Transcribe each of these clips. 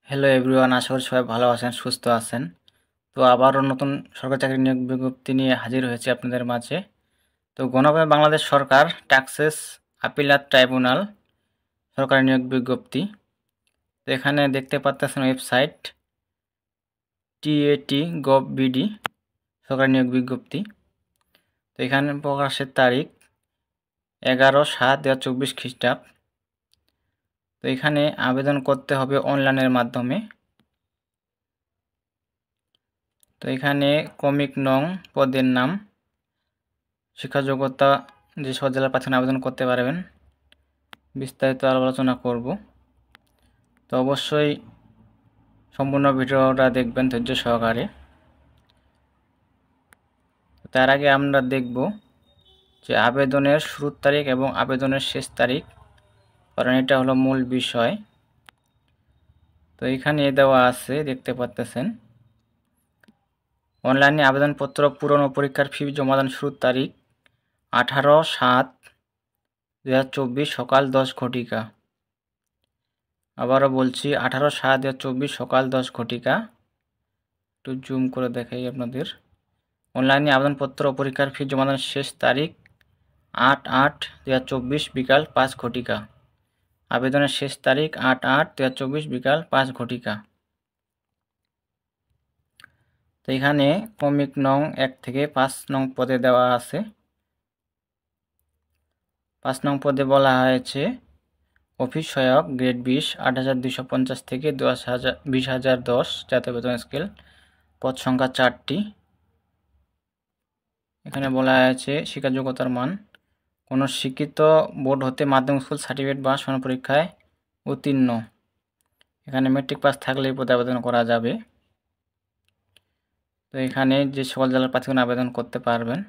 Hello everyone, আশা করি সবাই ভালো আছেন, সুস্থ আছেন। তো আবারও নতুন সরকারি চাকরি নিয়োগ বিজ্ঞপ্তি নিয়ে হাজির হয়েছে আপনাদের মাঝে। তো গণপ্রজাতন্ত্রী বাংলাদেশ সরকার ট্যাক্সেস আপিলাত ট্রাইব্যুনাল সরকারি নিয়োগ বিজ্ঞপ্তি। তো এখানে দেখতে পাচ্ছেন ওয়েবসাইট TAT.gov.bd সরকারি নিয়োগ বিজ্ঞপ্তি। তো এখানে প্রকাশের তারিখ 11/7/2024 খ্রিস্টাব্দ। তো এখানে আবেদন করতে হবে অনলাইনের মাধ্যমে। তো এখানে ক্রমিক নং, পদের নাম, শিক্ষাযোগ্যতা যে সব জেলার প্রার্থী আবেদন করতে পারবেন, বিস্তারিত আলোচনা করব। তো অবশ্যই সম্পূর্ণ ভিডিওটা দেখবেন ধৈর্য সহকারে। তার আগে আমরা দেখব যে আবেদনের শুরুর তারিখ এবং আবেদনের শেষ তারিখ, কারণ এটা হলো মূল বিষয়। তো এখানে দেওয়া আছে, দেখতে পাচ্ছেন অনলাইনে আবেদনপত্র পূরণ ও পরীক্ষার ফি জমাদান শুরুর তারিখ 18/7/2024 সকাল 10 ঘটিকা। আবারও বলছি 18/7/2024 সকাল 10 ঘটিকা। একটু জুম করে দেখাই আপনাদের। অনলাইনে আবেদনপত্র ও পরীক্ষার ফি জমাদানের শেষ তারিখ 8/8/2024 বিকাল 5 ঘটিকা। আবেদনের শেষ তারিখ 8/8/2024 বিকাল 5 ঘটিকা। তো এখানে ক্রমিক নং 1 থেকে 5 নং পদে দেওয়া আছে। 5 নং পদে বলা হয়েছে অফিস সহায়ক গ্রেড 20 8,250 থেকে 20,010 জাতীয় বেতন স্কেল, পদ সংখ্যা 4টি। এখানে বলা হয়েছে শিক্ষা যোগ্যতার মান কোনো শিক্ষিত বোর্ড হতে মাধ্যমিক স্কুল সার্টিফিকেট বা সনদ পরীক্ষায় উত্তীর্ণ। এখানে মেট্রিক পাস থাকলে এই পদে আবেদন করা যাবে। তো এখানে যে সকল জেলার প্রার্থীগণ আবেদন করতে পারবেন।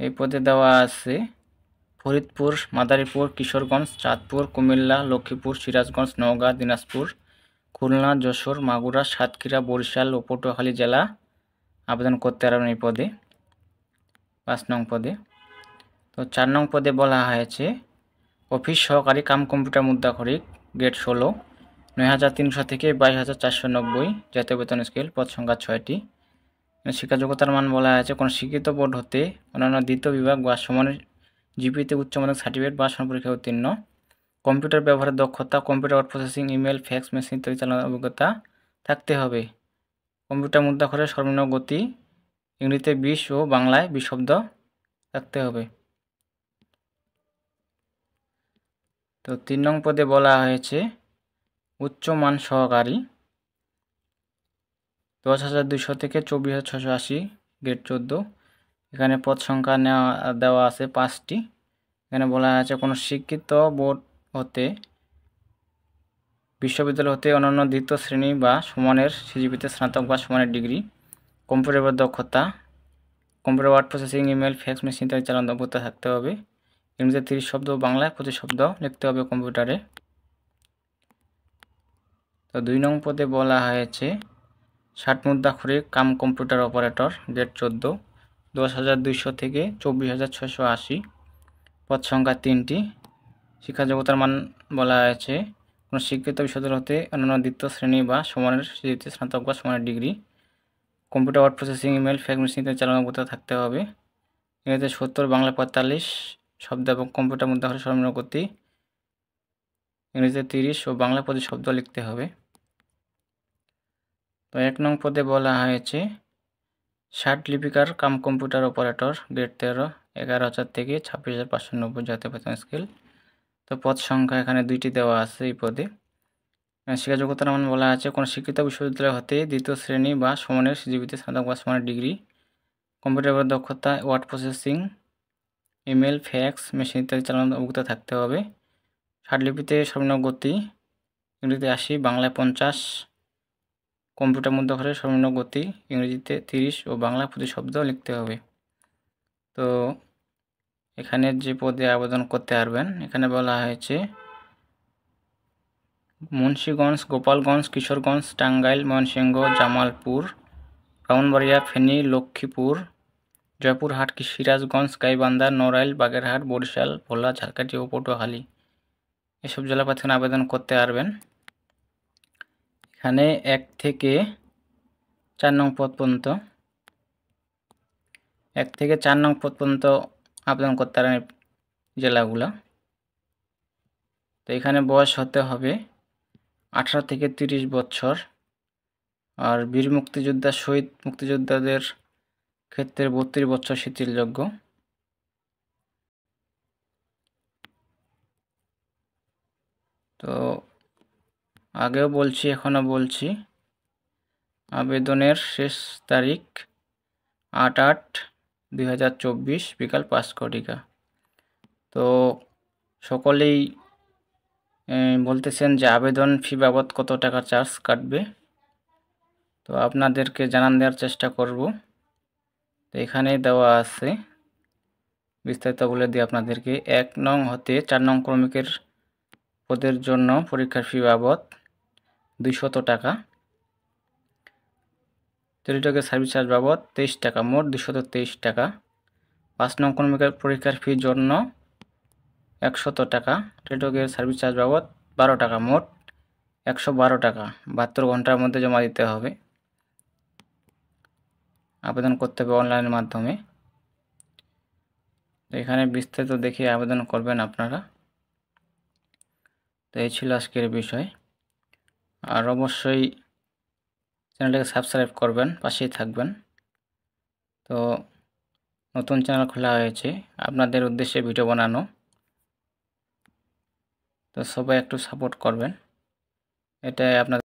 এই পদে দেওয়া আছে ফরিদপুর, মাদারীপুর, কিশোরগঞ্জ, চাঁদপুর, কুমিল্লা, লক্ষ্মীপুর, সিরাজগঞ্জ, নওগাঁ, দিনাজপুর, খুলনা, যশোর, মাগুরা, সাতক্ষীরা, বরিশাল ও পটুয়াখালী জেলা আবেদন করতে পারবেন এই পদে, 5 নং পদে। তো 4 নং পদে বলা হয়েছে অফিস সহকারী কাম কম্পিউটার মুদ্রাক্ষরিক গ্রেড 16 9,300 থেকে 22,490 জাতীয় বেতন স্কেল, পদ সংখ্যা 6টি। শিক্ষা যোগ্যতার মান বলা হয়েছে কোনো শিক্ষিত বোর্ড হতে অন্যান্য দ্বিতীয় বিভাগ বা সমানের জিপিতে উচ্চ মাধ্যমিক সার্টিফিকেট বা সনদ পরীক্ষায় উত্তীর্ণ। কম্পিউটার ব্যবহারের দক্ষতা, computer word processing, email, fax machine ইত্যাদি চালানোর অভিজ্ঞতা থাকতে হবে। কম্পিউটার মুদ্রাক্ষরের সর্বনিম্ন গতি ইংরেজিতে 20 ও বাংলায় 20 শব্দ থাকতে হবে। তো 3 নং পদে বলা হয়েছে উচ্চমান সহকারী 10,200 থেকে 24,680 গ্রেড 14। এখানে পদ সংখ্যা দেওয়া আছে 5টি। এখানে বলা আছে কোনো শিক্ষিত বোর্ড হতে, বিশ্ববিদ্যালয় হতে অন্যান্য দ্বিতীয় শ্রেণী বা সমানের সিজিপিতে স্নাতক বা সমানের ডিগ্রি, কম্পিউটার দক্ষতা, computer word processing, email, fax machine ইত্যাদি চালানোর দক্ষতা থাকতে হবে। ইংরেজিতে 30 শব্দ, বাংলায় 25 শব্দ লিখতে হবে কম্পিউটারে। তো 2 নং পদে বলা হয়েছে 60 মুদ্রাক্ষরিক কাম কম্পিউটার অপারেটর গ্রেড 14 10,200 থেকে 24,680, পদ সংখ্যা 3টি। শিক্ষা যোগ্যতার মান বলা হয়েছে কোনো শিক্ষিত বিশ্ববিদ্যালয় হতে অন্যান্য দ্বিতীয় শ্রেণী বা সমানের সিজিপিতে স্নাতক বা সমানের degree, computer word processing, email, fax machine চালানোর অভিজ্ঞতা থাকতে হবে। ইংরেজিতে 70, বাংলা 45 শব্দ এবং কম্পিউটার মুদ্রাক্ষরের সর্বনিম্ন গতি ইংরেজিতে 30 ও বাংলা 25 শব্দ লিখতে হবে। তো 1 নং পদে বলা হয়েছে 60 লিপিকার কাম কম্পিউটার অপারেটর গ্রেড 13 11,000 থেকে 26,590 জাতীয় বেতন স্কেল। তো পদ সংখ্যা এখানে 2টি দেওয়া আছে এই পদে। শিক্ষা যোগ্যতার মান বলা আছে কোনো শিক্ষিত বিশ্ববিদ্যালয় হতে দ্বিতীয় শ্রেণী বা সমানের সিজিপিতে স্নাতক বা সমানের ডিগ্রি, কম্পিউটার দক্ষতা, word processing, email, fax machine ইত্যাদি চালানোর অভিজ্ঞতা থাকতে হবে। 60 লিপিতে সর্বনিম্ন গতি ইংরেজিতে 80, বাংলায় 50, কম্পিউটার মুদ্রাক্ষরের সর্বনিম্ন গতি ইংরেজিতে 30 ও বাংলা 25 শব্দ লিখতে হবে। তো এখানে যে পদে আবেদন করতে পারবেন, এখানে বলা হয়েছে মুন্সিগঞ্জ, গোপালগঞ্জ, কিশোরগঞ্জ, টাঙ্গাইল, ময়মনসিংহ, জামালপুর, ব্রাহ্মণবাড়িয়া, ফেনী, লক্ষ্মীপুর, জয়পুরহাট, সিরাজগঞ্জ, গাইবান্ধা, নড়াইল, বাগেরহাট, বরিশাল, ভোলা, ঝালকাঠি ও পটুয়াখালী এসব জেলা প্রার্থীগণ আবেদন করতে পারবেন। এখানে 1 থেকে 4 নং পদ পর্যন্ত 1 থেকে 4 নং পদ পর্যন্ত আবেদন করতে পারেন জেলাগুলো। তো এখানে বয়স হতে হবে 18 থেকে 30 বছর, আর বীর মুক্তিযোদ্ধা শহীদ মুক্তিযোদ্ধাদের ক্ষেত্রে 32 বছর শিথিলযোগ্য। তো আগেও বলছি, এখনও বলছি, আবেদনের শেষ তারিখ 8/8/2024 বিকাল 5 ঘটিকা। তো সকলেই বলতেছেন যে আবেদন ফি বাবদ কত টাকা চার্জ কাটবে, তো আপনাদেরকে জানান দেওয়ার চেষ্টা করব। তো এখানে দেওয়া আছে, বিস্তারিত বলে দিই আপনাদেরকে। 1 নং হতে 4 নং ক্রমিকের পদের জন্য পরীক্ষার ফি বাবদ 200 টাকা, টেলিটকের সার্ভিস চার্জ বাবদ 23 টাকা, মোট 223 টাকা। 5 নং ক্রমিকের পরীক্ষার ফির জন্য 100 টাকা, টেলিটকের সার্ভিস চার্জ বাবদ 12 টাকা, মোট 112 টাকা। 72 ঘন্টার মধ্যে জমা দিতে হবে। আবেদন করতে হবে অনলাইনের মাধ্যমে। তো এখানে বিস্তারিত দেখে আবেদন করবেন আপনারা। তো এই ছিল আজকের বিষয়। আর অবশ্যই চ্যানেলটাকে সাবস্ক্রাইব করবেন, পাশেই থাকবেন। তো নতুন চ্যানেল খোলা হয়েছে আপনাদের উদ্দেশ্যে ভিডিও বানানো, তো সবাই একটু সাপোর্ট করবেন, এটাই আপনাদের